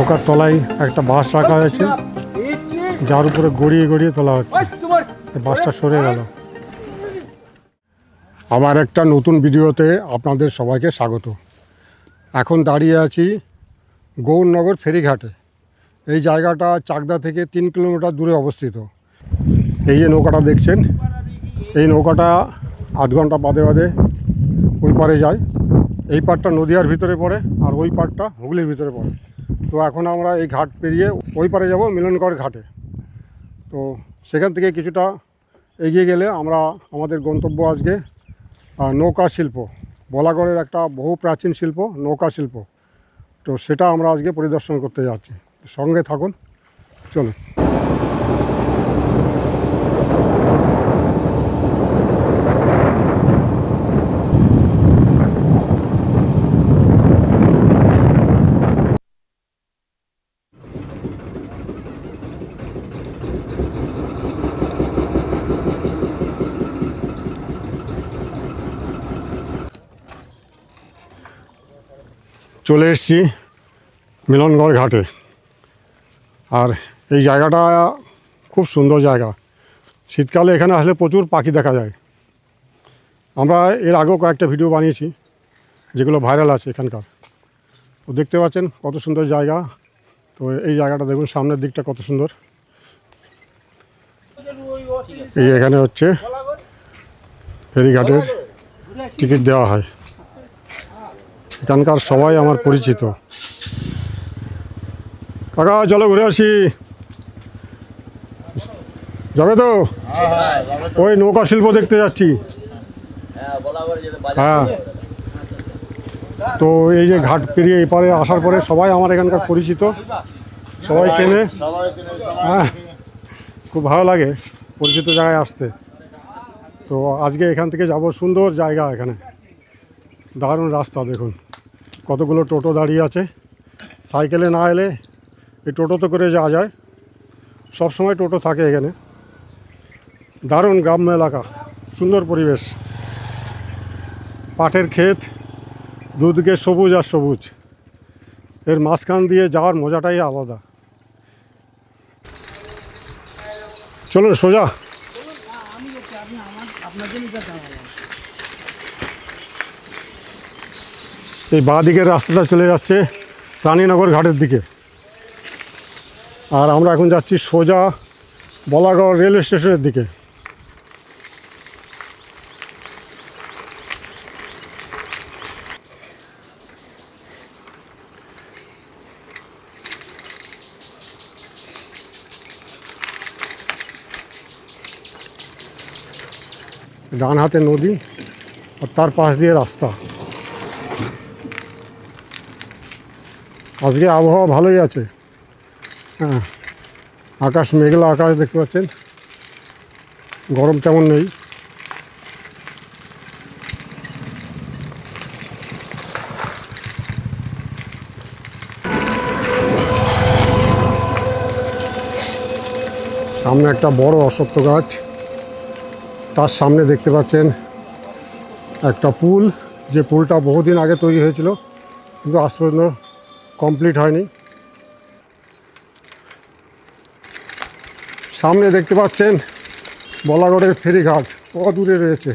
নৌকার তলায় একটা বাঁশ রাখা হয়েছে, যার উপরে গড়িয়ে গড়িয়ে তোলা হচ্ছে। বাঁশটা সরে গেল। আবার একটা নতুন ভিডিওতে আপনাদের সবাইকে স্বাগত। এখন দাঁড়িয়ে আছি গৌরনগর ফেরিঘাটে। এই জায়গাটা চাকদা থেকে 3 কিলোমিটার দূরে অবস্থিত। এই যে নৌকাটা দেখছেন, এই নৌকাটা আধ ঘন্টা বাদে বাদে ওই পারে যায়। এই পাড়টা নদিয়ার ভিতরে পড়ে আর ওই পাড়টা হুগলির ভিতরে পড়ে। তো এখন আমরা এই ঘাট পেরিয়ে ওই পারে যাব মিলনগড় ঘাটে। তো সেখান থেকে কিছুটা এগিয়ে গেলে আমরা আমাদের গন্তব্য আজকে নৌকা শিল্প, বলাগড়ের একটা বহু প্রাচীন শিল্প নৌকা শিল্প। তো সেটা আমরা আজকে পরিদর্শন করতে যাচ্ছি। সঙ্গে থাকুন, চলুন। চলে এসেছি মিলনগড় ঘাটে। আর এই জায়গাটা খুব সুন্দর জায়গা। শীতকালে এখানে আসলে প্রচুর পাখি দেখা যায়। আমরা এর আগেও কয়েকটা ভিডিও বানিয়েছি যেগুলো ভাইরাল আছে এখানকার। তো দেখতে পাচ্ছেন কত সুন্দর জায়গা। তো এই জায়গাটা দেখুন, সামনের দিকটা কত সুন্দর। এই এখানে হচ্ছে ফেরিঘাটের টিকিট দেওয়া হয়। এখানকার সবাই আমার পরিচিত। কাকা চলো ঘুরে আসি, যাবে তো? ওই নৌকা শিল্প দেখতে যাচ্ছি। হ্যাঁ, তো এই যে ঘাট পেরিয়ে এপারে আসার পরে সবাই আমার এখানকার পরিচিত, সবাই চেনে। হ্যাঁ, খুব ভালো লাগে পরিচিত জায়গায় আসতে। তো আজকে এখান থেকে যাব, সুন্দর জায়গা, এখানে দারুণ রাস্তা। দেখুন কতগুলো টোটো দাঁড়িয়ে আছে। সাইকেলে না এলে এই টোটোতে করে যাওয়া যায়। সব সময় টোটো থাকে এখানে। দারুণ গ্রাম্য এলাকা, সুন্দর পরিবেশ, পাটের ক্ষেত, দুদিকে সবুজ আর সবুজ। এর মাঝখান দিয়ে যাওয়ার মজাটাই আলাদা। চলুন সোজা। এই বাঁ দিকের রাস্তাটা চলে যাচ্ছে রানীনগর ঘাটের দিকে। আর আমরা এখন যাচ্ছি সোজা বলাগড় রেলওয়ে স্টেশনের দিকে। ডান হাতে নদী আর তার পাশ দিয়ে রাস্তা। আজকে আবহাওয়া ভালোই আছে। হ্যাঁ, আকাশ মেঘলা আকাশ দেখতে পাচ্ছেন, গরম তেমন নেই। সামনে একটা বড় অশ্বত্থ গাছ, তার সামনে দেখতে পাচ্ছেন একটা পুল। যে পুলটা বহুদিন আগে তৈরি হয়েছিল কিন্তু আজ পর্যন্ত কমপ্লিট হয়নি। সামনে দেখতে পাচ্ছেন বলাগড়ের ফেরিঘাট অদূরে রয়েছে।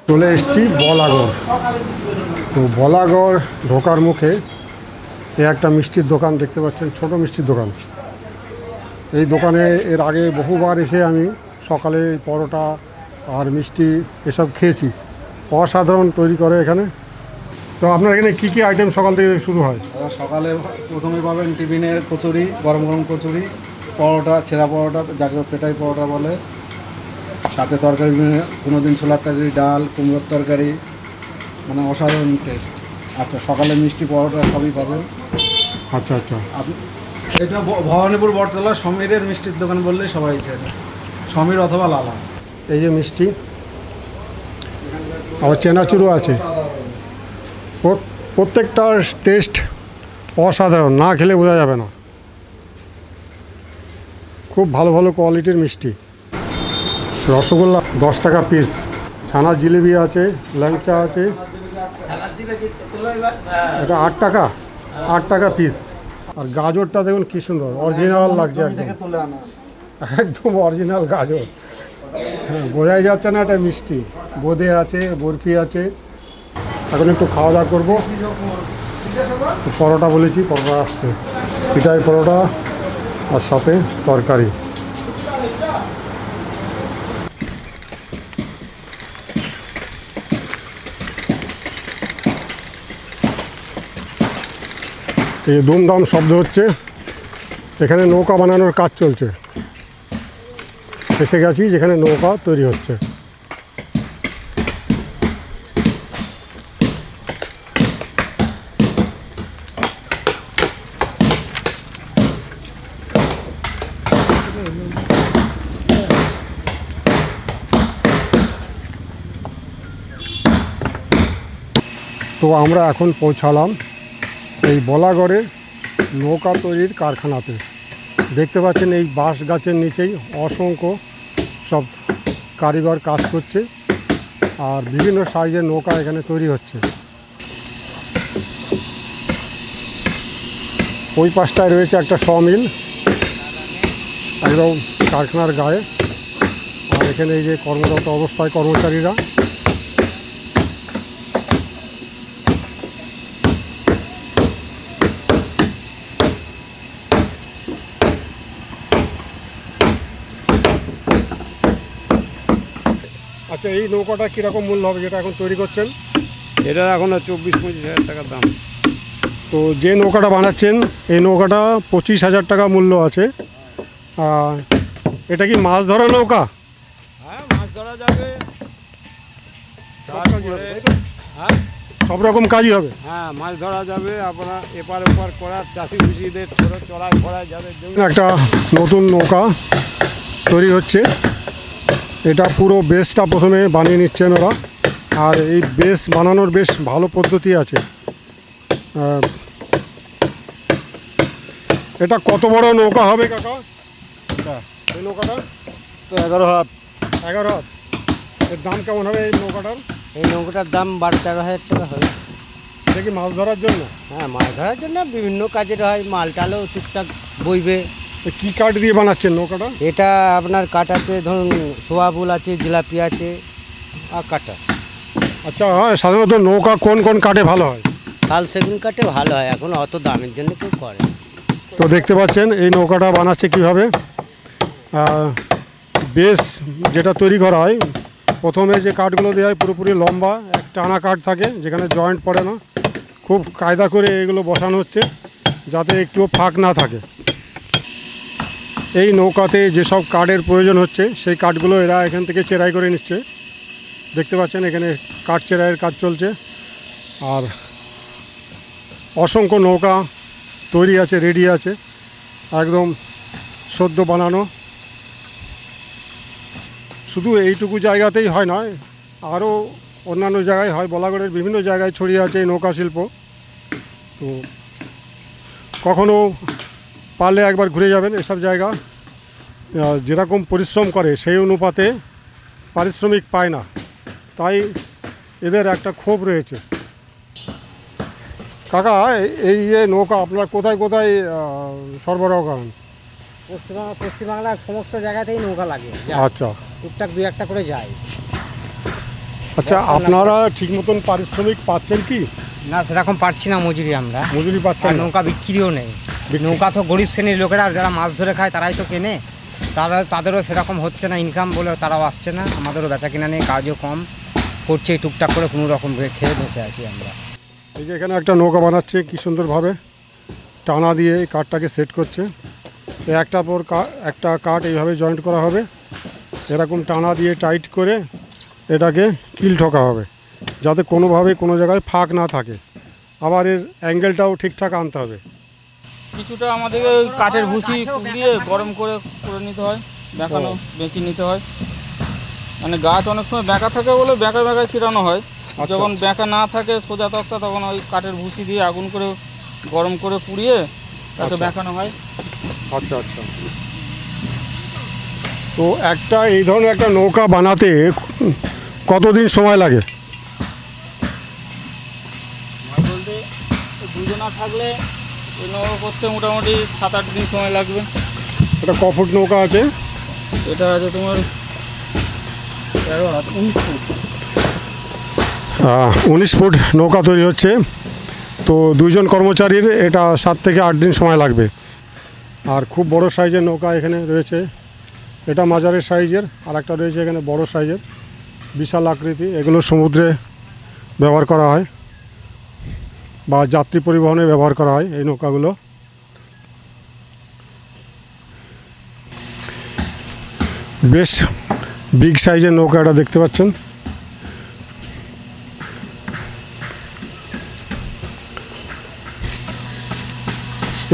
চলে এসেছি বলাগড়। তো বলাগড় ঢোকার মুখে এ একটা মিষ্টির দোকান দেখতে পাচ্ছেন, ছোট মিষ্টির দোকান। এই দোকানে এর আগে বহুবার এসে আমি সকালে পরোটা আর মিষ্টি এসব খেয়েছি। অসাধারণ তৈরি করে এখানে। তো আপনার এখানে কী কী আইটেম সকাল থেকে শুরু হয়? সকালে প্রথমে পাবেন টিফিনের কচুরি, গরম গরম কচুরি, পরোটা, ছেঁড়া পরোটা, যাকে পেটাই পরোটা বলে, সাথে তরকারি, কোনো দিন ছোলার তরকারি, ডাল, কুমড়োর তরকারি, মানে অসাধারণ টেস্ট। আচ্ছা, সকালে মিষ্টি, পরোটা সবই পাবেন। আচ্ছা আচ্ছা, এটা ভবানীপুর বটতলা সমীরের মিষ্টির দোকান বললেই সবাই চেনে, সমীর অথবা লালা। এই যে মিষ্টি, আবার চেনাচুরও আছে। প্রত্যেকটার টেস্ট অসাধারণ, না খেলে বোঝা যাবে না। খুব ভালো ভালো কোয়ালিটির মিষ্টি। রসগোল্লা 10 টাকা পিস, ছানার জিলিপি আছে, ল্যাংচা আছে, এটা 8 টাকা, 8 টাকা পিস। আর গাজরটা দেখুন কী সুন্দর, অরিজিনাল লাগছে একদম, তুলে আনা একদম অরিজিনাল গাজর। হ্যাঁ, বোঝাই যাচ্ছে না এটা মিষ্টি। বোঁদে আছে, বরফি আছে। এখন একটু খাওয়া দাওয়া করবো। পরোটা বলেছি, পরোটা আসছে, পিঠাই পরোটা আর সাথে তরকারি। এই দুমদাম শব্দ হচ্ছে, এখানে নৌকা বানানোর কাজ চলছে। এসে গেছি যেখানে নৌকা তৈরি হচ্ছে। তো আমরা এখন পৌঁছালাম এই বলাগড়ের নৌকা তৈরির কারখানাতে। দেখতে পাচ্ছেন এই বাঁশ গাছের নিচেই অসংখ্য সব কারিগর কাজ করছে, আর বিভিন্ন সাইজের নৌকা এখানে তৈরি হচ্ছে। ওই পাশটায় রয়েছে একটা সমিল, একদম কারখানার গায়ে। আর এখানে এই যে কর্মরত অবস্থায় কর্মচারীরা। আচ্ছা, এই নৌকাটা কীরকম মূল্য হবে যেটা এখন তৈরি করছেন? এটা এখন 24-25 হাজার টাকার দাম। তো যে নৌকাটা বানাচ্ছেন এই নৌকাটা 25,000 টাকা মূল্য আছে। এটা কি মাছ ধরা নৌকা? হ্যাঁ, মাছ ধরা যাবে, হ্যাঁ সব রকম কাজই হবে। হ্যাঁ মাছ ধরা যাবে, আপনার এপার ওপার করার, চাষি খুশিদের চড়াই ফড়াই যাদের জন্য। একটা নতুন নৌকা তৈরি হচ্ছে। এটা পুরো বেসটা প্রথমে বানিয়ে নিচ্ছেন ওরা, আর এই বেস বানানোর বেশ ভালো পদ্ধতি আছে। এটা কত বড় নৌকা হবে কাকা? এই নৌকাটা তো 11 হাত। 11 হাত। এর দাম কেমন হবে এই নৌকাটার? এই নৌকাটার দাম 12-13 হাজার টাকা হবে। এটা কি মাছ ধরার জন্য? হ্যাঁ, মাছ ধরার জন্য বিভিন্ন কাজের হয়, মাল টালও টুকটাক বইবে। কী কাঠ দিয়ে বানাচ্ছেন নৌকাটা? এটা আপনার কাঠ আছে, ধরুন সোয়াবুল আছে, জিলাপি আছে আর কাটা। আচ্ছা, সাধারণত নৌকা কোন কোন কাঠে ভালো হয়? শাল সেগুন কাঠে ভালো হয়, এখন অত দামের জন্য কেউ করে। তো দেখতে পাচ্ছেন এই নৌকাটা বানাচ্ছে কীভাবে। বেস যেটা তৈরি করা হয়, প্রথমে যে কাঠগুলো দেওয়া হয় পুরোপুরি লম্বা এক টানা কাঠ থাকে, যেখানে জয়েন্ট পড়ে না। খুব কায়দা করে এগুলো বসানো হচ্ছে যাতে একটুও ফাঁক না থাকে। এই নৌকাতে যেসব কাঠের প্রয়োজন হচ্ছে সেই কাঠগুলো এরা এখান থেকে চেরাই করে নিচ্ছে। দেখতে পাচ্ছেন এখানে কাঠ চেরাইয়ের কাজ চলছে, আর অসংখ্য নৌকা তৈরি আছে, রেডি আছে, একদম সদ্য বানানো। শুধু এইটুকু জায়গাতেই হয় নয়, আরও অন্যান্য জায়গায় হয়। বলাগড়ের বিভিন্ন জায়গায় ছড়িয়ে আছে এই নৌকা শিল্প। তো কখনও পারলে একবার ঘুরে যাবেন এসব জায়গা। যেরকম পরিশ্রম করে সেই অনুপাতে পারিশ্রমিক পায় না, তাই এদের একটা ক্ষোভ রয়েছে। কাকা, এই যে নৌকা আপনারা কোথায় কোথায় সরবরাহ করেন? পশ্চিমবাংলার সমস্ত জায়গাতেই নৌকা লাগে। আচ্ছা, টুকটাক 2-1টা করে যায়। আচ্ছা, আপনারা ঠিক মতন পারিশ্রমিক পাচ্ছেন কি? না, সেরকম পাচ্ছি না মজুরি আমরা। মজুরি পাচ্ছেন আর না? নৌকা বিক্রিও নেই। নৌকা তো গরিব শ্রেণীর লোকেরা যারা মাছ ধরে খায় তারাই তো কেনে, তাদেরও সেরকম হচ্ছে না ইনকাম বলে তারাও আসছে না। আমাদেরও বেচা কিনা নেই, কাজও কম করছে, টুকটাক করে কোনো রকম খেয়ে বেঁচে আছি আমরা। এই যে এখানে একটা নৌকা বানাচ্ছে কি সুন্দরভাবে, টানা দিয়ে এই কাঠটাকে সেট করছে। একটার পর একটা কাঠ এইভাবে জয়েন্ট করা হবে, এরকম টানা দিয়ে টাইট করে এটাকে কিল ঠোকা হবে যাতে কোনোভাবে কোনো জায়গায় ফাঁক না থাকে। আবার এর অ্যাঙ্গেলটাও ঠিকঠাক আনতে হবে। কিছুটা আমাদেরকে ওই কাঠের ভুসি দিয়ে গরম করে করে নিতে হয়, বেঁকে নিতে হয়। মানে গাছ অনেক সময় বেঁকা থাকে বলে বেঁকায় ছিটানো হয়, যখন বেঁকা না থাকে সোজা তক্তা, তখন ওই কাঠের ভুসি দিয়ে আগুন করে গরম করে পুড়িয়ে তাকে বেঁকানো হয়। আচ্ছা আচ্ছা। তো একটা এই ধরনের একটা নৌকা বানাতে কতদিন সময় লাগে? বলতে দুজনা থাকলে ওই নৌকা করতে মোটামুটি 7-8 দিন সময় লাগবে। এটা ক ফুট নৌকা আছে? এটা আছে তোমার 19 ফুট। 19 ফুট নৌকা তৈরি হচ্ছে। তো দুইজন কর্মচারীর এটা 7 থেকে 8 দিন সময় লাগবে। আর খুব বড় সাইজের নৌকা এখানে রয়েছে, এটা মাঝারের সাইজের, আর একটা রয়েছে এখানে বড় সাইজের, বিশাল আকৃতি। এগুলো সমুদ্রে ব্যবহার করা হয় বা যাত্রী পরিবহনে ব্যবহার করা হয় এই নৌকাগুলো। বেশ বিগ সাইজের নৌকা এটা দেখতে পাচ্ছেন।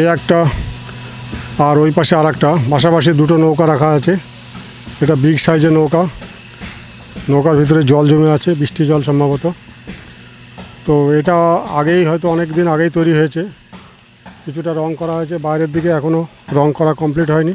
এই একটা, আর ওই পাশে আর একটা, পাশাপাশি দুটো নৌকা রাখা আছে। এটা বিগ সাইজের নৌকা, নৌকার ভিতরে জল জমে আছে, বৃষ্টি জল সম্ভবত। তো এটা আগেই হয়তো অনেক দিন আগেই তৈরি হয়েছে, কিছুটা রং করা হয়েছে বাইরের দিকে, এখনও রং করা কমপ্লিট হয়নি।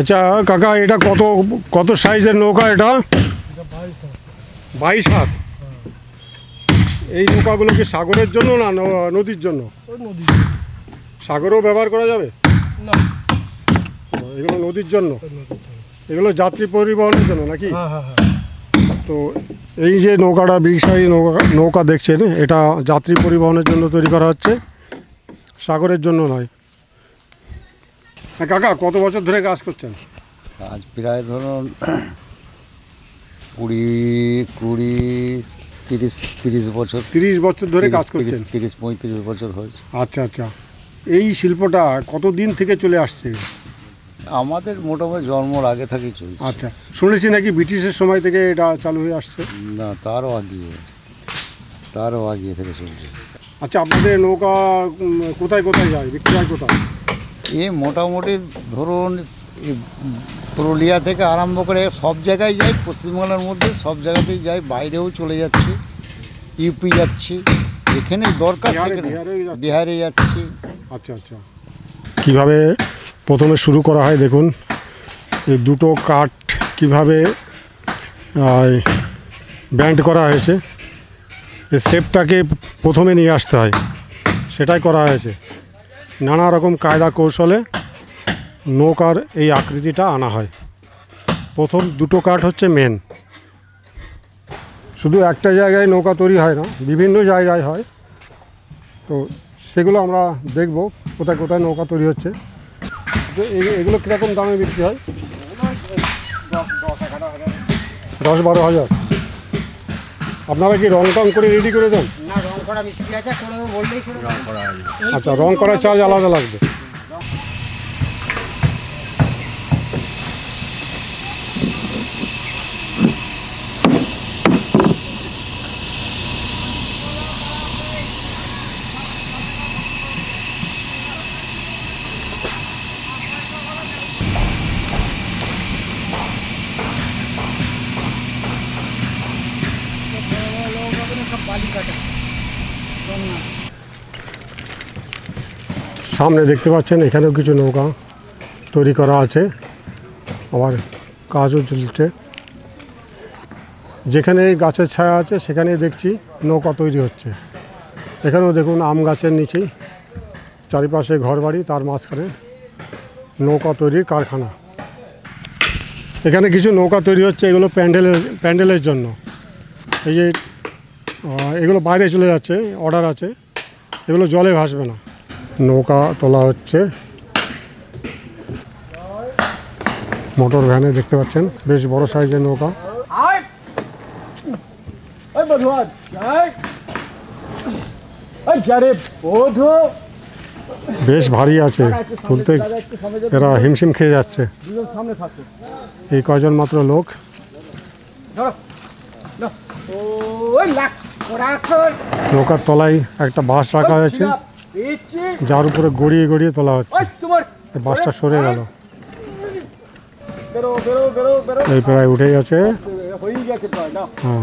আচ্ছা কাকা, এটা কত কত সাইজের নৌকা? এটা 22 হাত। এই নৌকাগুলো কি সাগরের জন্য না নদীর জন্য? সাগরেও ব্যবহার করা যাবে না, এগুলো নদীর জন্য, এগুলো যাত্রী পরিবহনের জন্য নাকি? তো এই যে নৌকাটা বিগ সাইজ নৌকা দেখছেন, এটা যাত্রী পরিবহনের জন্য তৈরি করা হচ্ছে, সাগরের জন্য নয়। কাকা কত বছর ধরে কাজ করছেন? আজ প্রায় ধরুন 30 বছর। 30 বছর ধরে কাজ করছেন? 30-35 বছর হয়েছে। আচ্ছা আচ্ছা। এই শিল্পটা কতদিন থেকে চলে আসছে? আমাদের মোটামুটি জন্মর আগে থেকেই চলছে। আচ্ছা, শুনেছি নাকি ব্রিটিশের সময় থেকে এটা চালু হয়ে আসছে? না, তারও আগিয়ে থেকে চলছে। আচ্ছা, আপনাদের নৌকা কোথায় কোথায় যায়, বিক্রি হয় কোথায়? এ মোটামুটি ধরুন পুরুলিয়া থেকে আরম্ভ করে সব জায়গায় যাই, পশ্চিমবাংলার মধ্যে সব জায়গাতেই যাই, বাইরেও চলে যাচ্ছি, ইউপি যাচ্ছি, যেখানে দরকার সেখানে, বিহারে যাচ্ছি। আচ্ছা আচ্ছা। কীভাবে প্রথমে শুরু করা হয় দেখুন, এই দুটো কাঠ কীভাবে ব্যান্ড করা হয়েছে, এই শেপটাকে প্রথমে নিয়ে আসতে হয়, সেটাই করা হয়েছে। নানা রকম কায়দা কৌশলে নৌকার এই আকৃতিটা আনা হয়। প্রথম দুটো কাঠ হচ্ছে মেন। শুধু একটা জায়গায় নৌকা তৈরি হয় না, বিভিন্ন জায়গায় হয়। তো সেগুলো আমরা দেখব কোথায় কোথায় নৌকা তৈরি হচ্ছে। তো এগুলো কীরকম দামে বিক্রি হয়? 10-12 হাজার। আপনারা কি রং টং করে রেডি করে দেন? না, রং করা মিস্ত্রি আছে, কোনো বললেই করে রং করা হয়। আচ্ছা, রং করার চার্জ আলাদা লাগবে। সামনে দেখতে পাচ্ছেন এখানেও কিছু নৌকা তৈরি করা আছে, আবার কাজও চলছে। যেখানে গাছের ছায়া আছে সেখানেই দেখছি নৌকা তৈরি হচ্ছে। এখানেও দেখুন আম গাছের নিচেই, চারিপাশে ঘরবাড়ি, তার মাঝখানে নৌকা তৈরির কারখানা। এখানে কিছু নৌকা তৈরি হচ্ছে, এগুলো প্যান্ডেলের জন্য। এই যে এগুলো বাইরে চলে যাচ্ছে, অর্ডার আছে, এগুলো জলে ভাসবে না। নৌকা তোলা হচ্ছে মোটর ভ্যানে, দেখতে পাচ্ছেন বেশ বড় সাইজের নৌকা। বেশ ভারী আছে, তুলতে এরা হিমশিম খেয়ে যাচ্ছে। এই কয়জন মাত্র লোক। নৌকার তলায় একটা বাঁশ রাখা হয়েছে, যার উপরে গড়িয়ে গড়িয়ে তোলা হচ্ছে। এই বাসটা সরে গেল, এই প্রায় উঠে গেছে। হ্যাঁ